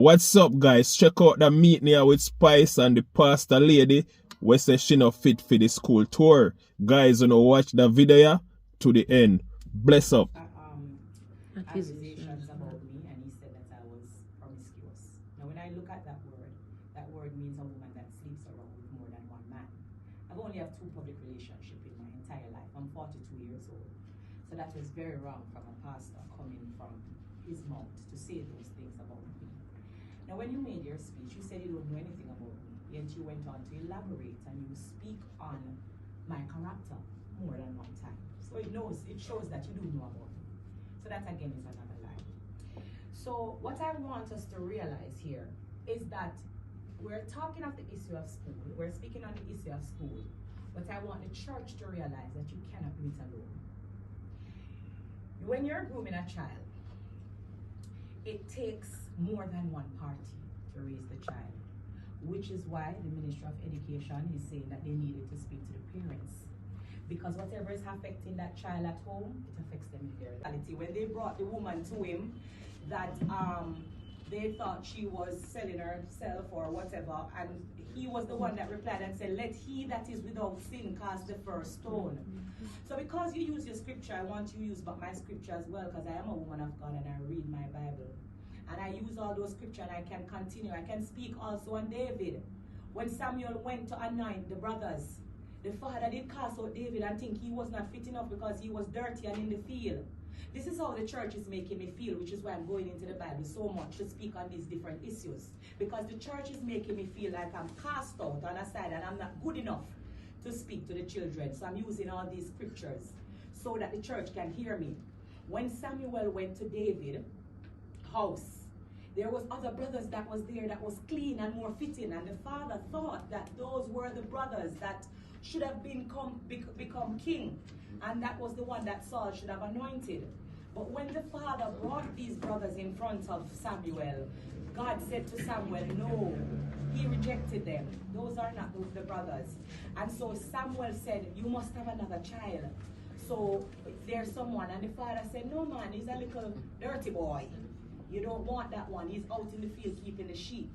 What's up, guys? Check out the meeting here with Spice and the pastor lady. We say she not fit for the school tour. Guys, watch the video here to the end. Bless up. Accusations about me, and he said that I was promiscuous. Now, when I look at that word means a woman that sleeps around with more than one man. I've only have 2 public relationships in my entire life. I'm 42 years old. So that was very wrong from a pastor coming from his mouth to say those things about me. Now, when you made your speech, you said you don't know anything about me, yet you went on to elaborate and you speak on my character more than one time. So it shows that you do know about me. So that again is another lie. So what I want us to realize here is that we're talking of the issue of school, we're speaking on the issue of school, but I want the church to realize that you cannot do it alone. When you're grooming a child, it takes more than one party to raise the child, which is why the Ministry of Education is saying that they needed to speak to the parents. Because whatever is affecting that child at home, it affects them in their reality. When they brought the woman to him, that they thought she was selling herself or whatever, and he was the one that replied and said, "Let he that is without sin cast the first stone." So because you use your scripture, I want you to use my scripture as well, because I am a woman of God and I read my Bible. And I use all those scriptures and I can continue. I can speak also on David. When Samuel went to anoint the brothers, the father did cast out David and think he was not fit enough because he was dirty and in the field. This is how the church is making me feel, which is why I'm going into the Bible so much to speak on these different issues. Because the church is making me feel like I'm cast out on a side and I'm not good enough to speak to the children. So I'm using all these scriptures so that the church can hear me. When Samuel went to David's house, there was other brothers that was there that was clean and more fitting, and the father thought that those were the brothers that should have become king, and that was the one that Saul should have anointed. But when the father brought these brothers in front of Samuel, God said to Samuel, no, he rejected them. Those are not the brothers. And so Samuel said, you must have another child. So there's someone, and the father said, no man, he's a little dirty boy. You don't want that one. He's out in the field keeping the sheep.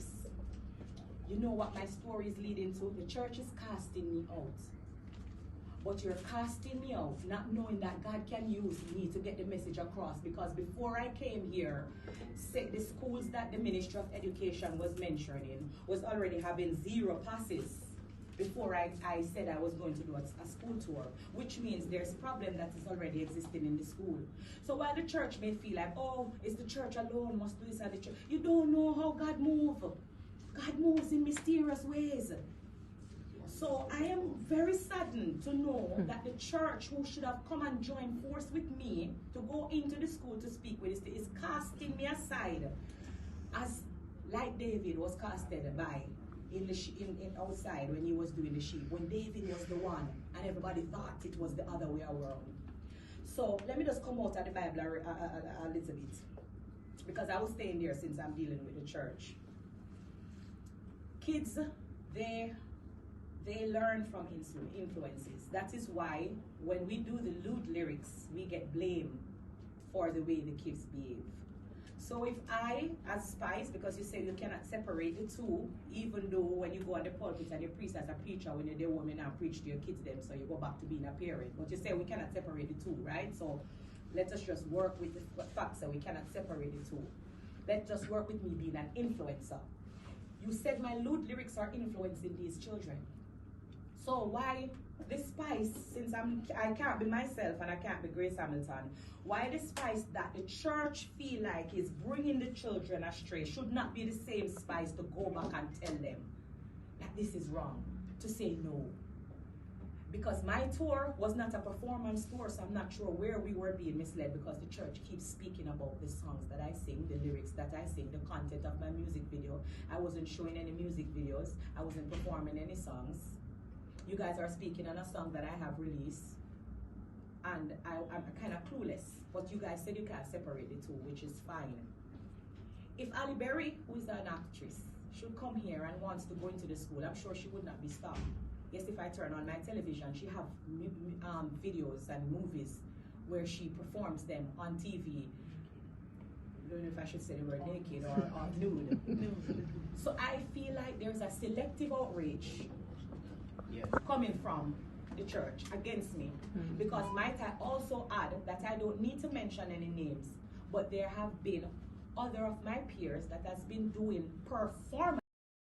You know what my story is leading to? The church is casting me out. But you're casting me out, not knowing that God can use me to get the message across. Because before I came here, the schools that the Ministry of Education was mentioning was already having 0 passes. Before I said I was going to do a school tour, which means there's a problem that is already existing in the school. So while the church may feel like, oh, it's the church alone must do this and the church, you don't know how God moves. God moves in mysterious ways. So I am very saddened to know that the church, who should have come and joined force with me to go into the school to speak with this, is casting me aside, as like David was casted by in outside when he was doing the sheep, when David was the one and everybody thought it was the other way around. So let me just come out of the Bible a little bit, because I was staying there since I'm dealing with the church. Kids, they learn from influences. That is why when we do the lewd lyrics, we get blamed for the way the kids behave. So if I, as Spice, because you said you cannot separate the two, even though when you go on the pulpit and you preach as a preacher, when you're the woman and preach to your kids them, so you go back to being a parent. But you say we cannot separate the two, right? So let us just work with the facts that we cannot separate the two. Let's just work with me being an influencer. You said my lewd lyrics are influencing these children. So why the Spice, since I can't be myself and I can't be Grace Hamilton, why the Spice that the church feel like is bringing the children astray should not be the same Spice to go back and tell them that this is wrong, to say no. Because my tour was not a performance tour, so I'm not sure where we were being misled, because the church keeps speaking about the songs that I sing, the lyrics that I sing, the content of my music video. I wasn't showing any music videos. I wasn't performing any songs. You guys are speaking on a song that I have released, and I'm kind of clueless, but you guys said you can't separate the two, which is fine. If Ali Berry, who is an actress, should come here and wants to go into the school, I'm sure she would not be stopped. Yes, if I turn on my television, she have videos and movies where she performs them on TV. don't know if I should say the word naked or nude. So I feel like there's a selective outrage coming from the church against me. Because might I also add that I don't need to mention any names, but there have been other of my peers that has been doing performance